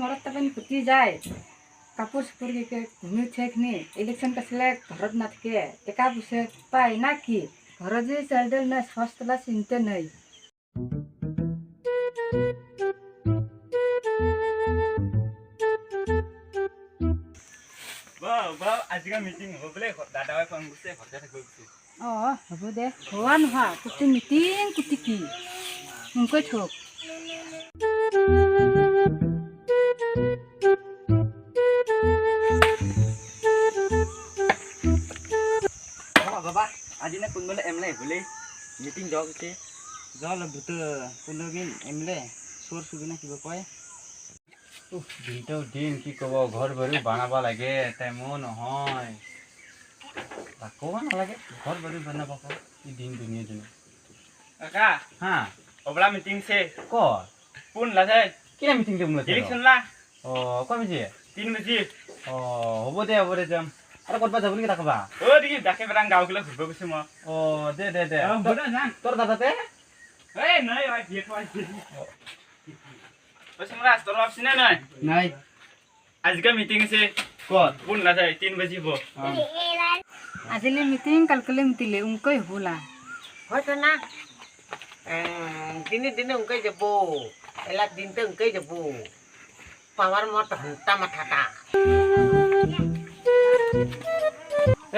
মরত তাপেন ফুটি যায় কাপড় চোপড় কে ঘুমি উঠেখিনি ইলেকশন কাছিলে ঘরত না থাকে টেকা পয়সা পায় না কি ঘর যে চালডেল না সস্তলা চিন্তা নেই আজিকাল মিটিং হ'ব বোলে দাদাই ফোন কৰিছে ঘৰতে থাকিব গৈছে হ'ব দে হোৱা নোহোৱা কুটি মিটিং কুটি কি মুকৈ থক বাবা আজি না কোনবালে এমলে বোলে মিটিং যাও গৈছে যাও ভূত কোনগিন এমলে চোৰ চুবিনা কিবা কয় দিনটো দিন কি ক'ব ঘৰ বাৰী বনাব লাগে টাইমো নহয় ক'ব নালাগে ঘৰ বাৰী বনাব দিন দুনিয়া দিন কাকা হা অবলা মিটিং সে ক কোন লাগে কি মিটিং দে মুলা ইলেকশন লা কয় বাজি 3 বাজি হ'ব দে যাম আৰু ক'ত যাব নেকি তাকবা দেখি ডাকে বেৰাং গাঁও গিলা ঘুৰব গৈছে মই দে তোৰ দাদাতে এই নাই ভাই দিয়ে থৈ Pasang ras, tolong sini nai. Nai. Azika meeting se. Kod. Pun lah saya 3 baju bo. Azile meeting kalkule mitile ungkoi hula. Hoy na. Dini ungkoi jebo. Elat dinte ungkoi jebo. Power mot hanta mathata.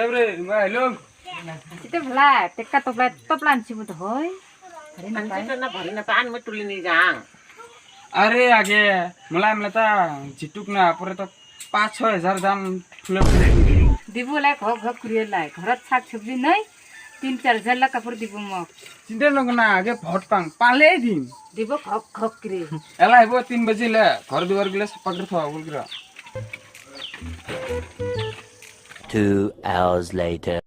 Ebre, mai long. Itu bela, teka toplan sibut hoy. Anjir na bari na paan mo tulini jang. अरे आगे मलाई त झिटुक न परे त 5-6 हजार दाम फुले दिबो लाई घक घक कुरिए लाई घरत साग सब्जी नै 3-4 हजार ला कपड़ दिबो म चिन्ते लोग ना आगे भोट पाले दिन दिबो घक घक कुरिए एला हेबो 3 बजे ले घर दुवार गिला पकड़ थवा बोलगिरा 2 hours later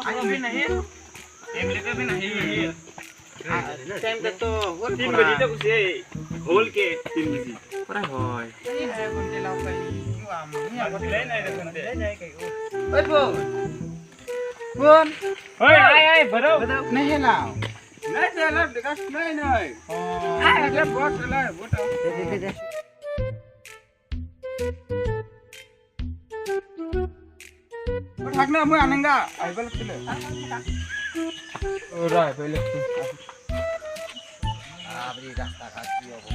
आगे भी नहीं एमले के भी नहीं Time ka to, 3 बजे तक उसे खोल के 3 बजे परा होय ये है बंदे लाओ कई ले नहीं रे बंदे ओए बोन ओए भरो नहीं लाओ नहीं चला विकास नहीं अरे बोट चला बोट दे भागना मैं आनेगा आइबल चले ओरा पहले abri rasta kaki obo.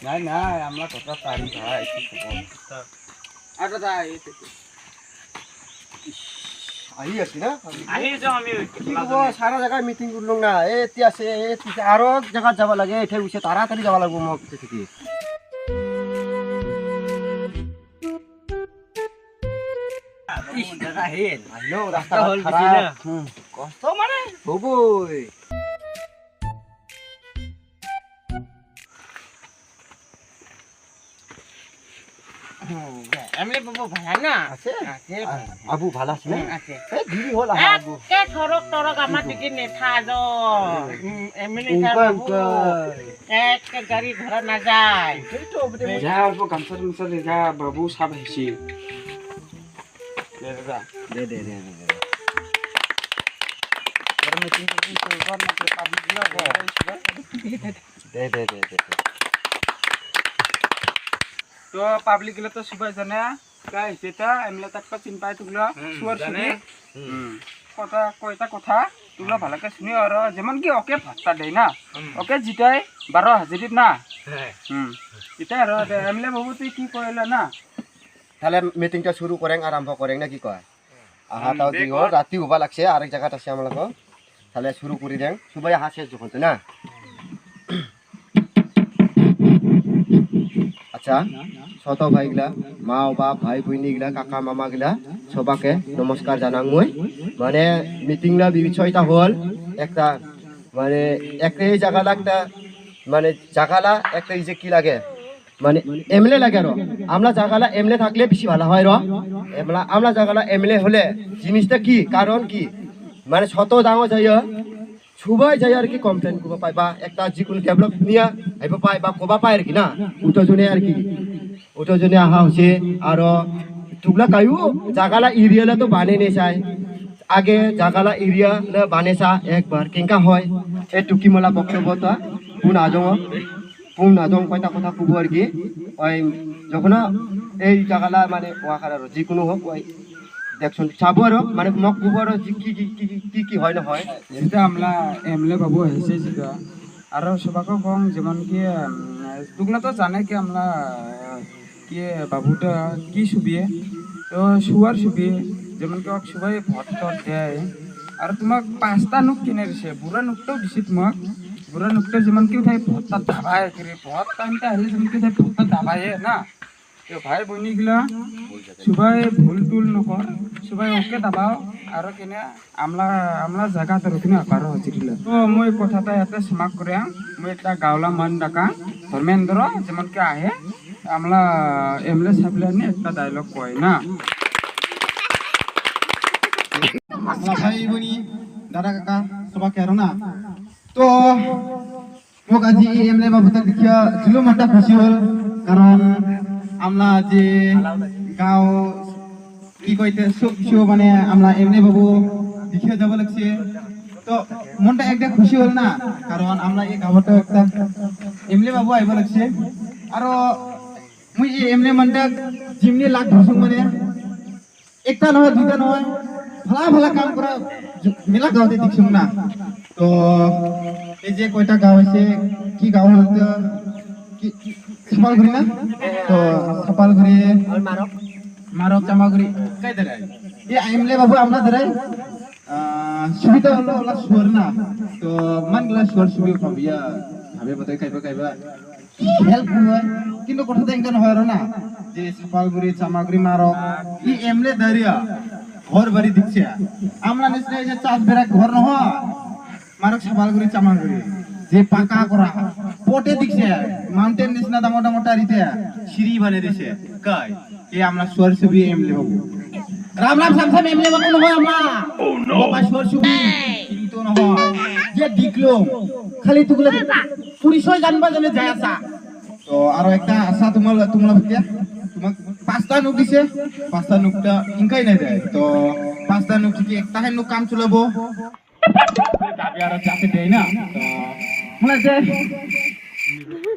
নাই আমরা কথা পারি ভাই কি খবর আটা দা এইতে আহি আছি না আহি যাও আমি কি কব সারা জায়গায় মিটিং করলং না এতি আছে আরো জায়গা যাব লাগে এঠে উঠে তাড়াতাড়ি যাব লাগবো মোক থেকে জায়গা হেল আইলো রাস্তা হল খারাপ বেশি না কষ্ট মানে হবই Emle bobo bhala na. আছে Ase. আবু ভালো আছে না Ase. এই দিদি হল Abu Ke thorok amar bikin ne tha jo. Emle উনকা sir উনকা ke gari dhara na jay. যা অল্প গামছা টামছা যা বাবু সাপ হেসি দে দাদা দে মিটিং কর না পাবলিক দিও দে तो पब्लिक गिला तो सुबह जाने काय सेता एमला तक चिनपाय तुगला सुवर सुने कथा कयता कथा तुगला भालाके सुनि और जेमन की ओके फस्ता दे ना ओके जिताय 12 हाजिरित ना इता और एमले बाबू তুই কি কইলা না তাহলে মিটিংটা শুরু করেন আরম্ভ করেন না কি কয় আহা তাও দিও রাতি হবা লাগছে আরেক জায়গাটা আছে আমলাকো তাহলে শুরু করি দেন সবাই হাসে যখন না আচ্ছা ছোট ভাইগুলা মা বাপ ভাই বইনিগুলা কাকা মামাগুলা সবাকে নমস্কার জানাং মই মানে মিটিং না বিষয়টা হল একটা মানে একটা এই জায়গাটা একটা মানে জায়গাটা একটা এই যে কি লাগে মানে এমএলএ লাগে র আমরা জায়গাটা এমএলএ থাকলে বেশি ভালো হয় র আমরা জায়গাটা এমএলএ হলে জিনিসটা কি কারণ কি মানে ছোট ডাঙর যাই সবাই যাই আর কি কমপ্লেন করবো পাই বা একটা যিকোনো ডেভেলপ নিয়ে আইব পাই বা কবা পাই আর কি না উঠোজনে আর কি উঠোজনে আহা হচ্ছে আর তুগলা কায়ু জাগালা এরিয়ালে তো বানে নে চাই আগে জাগালা এরিয়ালে বানে চা একবার কেঙ্কা হয় এই টুকিমলা বক্তব্যটা কোন আজম কোন নাজং কয়টা কথা কব আর কি ওই যখন এই জায়গাটা মানে ওয়াকার আর যিকোনো হোক ওই দেখুন চাবো আর মানে মোক কব আর কি কি কি কি কি হয় না হয় যেটা আমরা এমএলএ বাবু হয়েছে যেটা আর সবাকে কম যেমন কি তোগুলা তো জানে কি আমরা কি বাবুটা কি সুবিয়ে তো শুয়ার সুবিয়ে যেমন কি সবাই ভট টট দেয় আর তোমাক 5টা নুক কিনে দিছে বুড়া নুকটাও দিছে তোমাক বুড়া নুকটা যেমন কি উঠাই ভটটা দাবায় করে ভট টাইমটা আহিলে যেমন কি উঠাই ভটটা দাবায় না তো ভাই বইনিগুলা সবাই ভুল টুল নকর সবাই ওকে দাবাও আর কেনে আমরা জায়গা তো রকিনে আকার হচ্ছে তো মই কথাটা এতে সমাপ্ত করে মই একটা গাওলা মান ডাকা ধর্মেন্দ্র যেমন কি আহে আমরা এমএলএ সাহেবলানি একটা ডায়লগ কয় না আমার ভাই বনি দাদা কাকা সবাকে আর না তো মোক আজি এমএলএ বাবু তাক দেখিয়া ছিল মনটা খুশি হল কারণ আমরা যে গাঁও কি কইতে সব কিছু মানে আমরা এমএলএ বাবু দেখিয়া যাব লাগছে তো মনটা একটা খুশি হল না কারণ আমরা এই গাঁৱত একটা এমএলএ বাবু আইব লাগছে আর মুই এই এমএলএ মানটা জিমনি লাগ ধরছো মানে একটা নহয় দুইটা নহয় ভালা ভালা কাম করা মেলা গাঁৱতে দেখছো না তো এই যে কয়টা গাঁও আছে কি গাঁও হলতে কি সাপালগুড়ি না তো সাপালগুড়ি মারক চামাগুড়ি কাই দাঁড়ায় এই এমএলএ বাবু আমরা দাঁড়ায় সুবিধা হলো ওলা সুর না তো মানগুলা সুর সুবিধা পাবিয়া ভাবে বোধ খাইবা হেল্প হয় কিন্তু কথাটা এনকা নহয় আর না যে সাপালগুড়ি চামাগুড়ি মারক এই এমএলএ দাঁড়িয়া ঘর বাড়ি দিচ্ছে আমরা নিশ্চয় এই যে চাষ বেড়া ঘর নহয় মারক সাপালগুড়ি চামাগুড়ি যে পাকা করা পটে দিচ্ছে মাউন্টেন নিচনা দামো দামো টারিতে সিঁড়ি বানিয়ে দিছে কাই এই আমরা সুর সুবি এমএলএ বাবু রাম রাম সাম সাম এমএলএ বাবু নহয় আমরা বাবা সুর সুবি কিন্তু নহয় যে দেখলো খালি তুগুলা পুলিশই জানবা জানে যায় আসা তো আরো একটা আশা তোমরা ভিতরে তোমাক 5টা নুক দিছে 5টা নুকটা ইনকাই নাই দেয় তো 5টা নুক থেকে একটা নুক কাম চলাবো দাবি আর চাপে দেয় না তো মনে আছে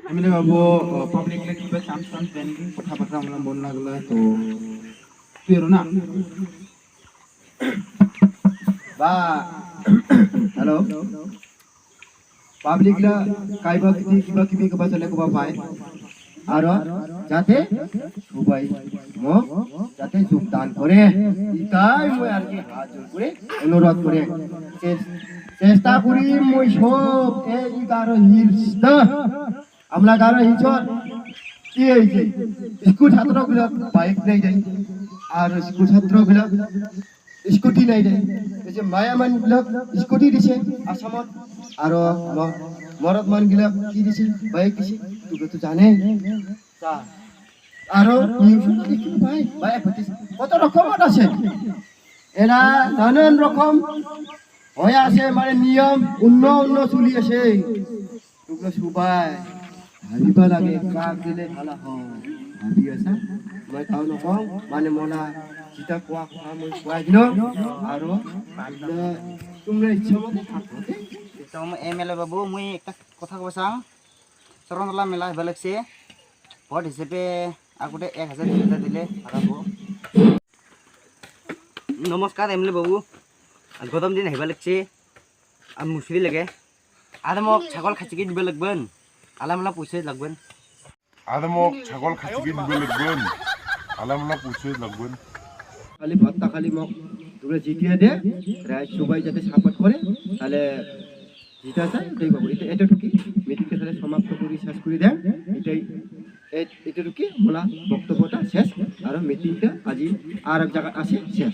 এমএলএ বাবু পাবলিক লে কিবা চান্স ব্যাংকিং কথা কথা আমরা বল লাগলা তো তুই না বা হ্যালো পাবলিক লা কাইবা কিবা কিবি কবা চলে কবা পায় আর যাতে সবাই মোক যাতে যোগদান করে ইতাই মই আর কি হাত জোর করে অনুরোধ করে চেষ্টা করি মই সব এই গারো হিলস আমরা গারো হিলস কি হইছে স্কুল ছাত্রগুলো বাইক নাই যাই আর স্কুল ছাত্রগুলো স্কুটি নাই দেয় এই যে মায়ামান গুলো স্কুটি দিছে আসামত আর মরদ মান গুলো কি দিছে বাইক দিছে তুই তো জানে আরো ভাই ভাই কত রকম আছে এরা নানান রকম হয়ে আছে মানে নিয়ম অন্য চলি আছে তুগুলো সুবাই ভাবিবা লাগে কাক দিলে ভালো হয় ভাবি আছা মই তাও নকওঁ মানে মনা যেটা কোৱা কথা মই কোৱাই দিলো আৰু তোমরা ইচ্ছা মতে থাকো তো এমএলএ বাবু মুই একটা কথা কব চাওঁ চৰণতলা মেলা আহিব লাগছে ভোট হিচাপে আগতে 1000 2000 দিলে ভাল হ'ব নমস্কাৰ এমএলএ বাবু গৰম দিন আহিব লাগছে আর মুচৰি লাগে আর মোক ছাগল খাচিকে দিব লাগবেন আলামলা পইচা লাগবেন আর মোক ছাগল খাচিকে দিব লাগবেন আলামলা পইচা লাগবেন খালি ভত্তা খালি মোক তোমরা জিতিয়ে দে রায় সবাই যাতে সাপোর্ট করে তাহলে জিতা যায় এটাই বাবু এটা টুকি মিটিংটা তাহলে সমাপ্ত করি শেষ করে দেন এটা টুকি মোলা বক্তব্যটা শেষ আর মিটিংটা আজি আর এক জায়গা আছে শেষ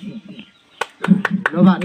ধন্যবাদ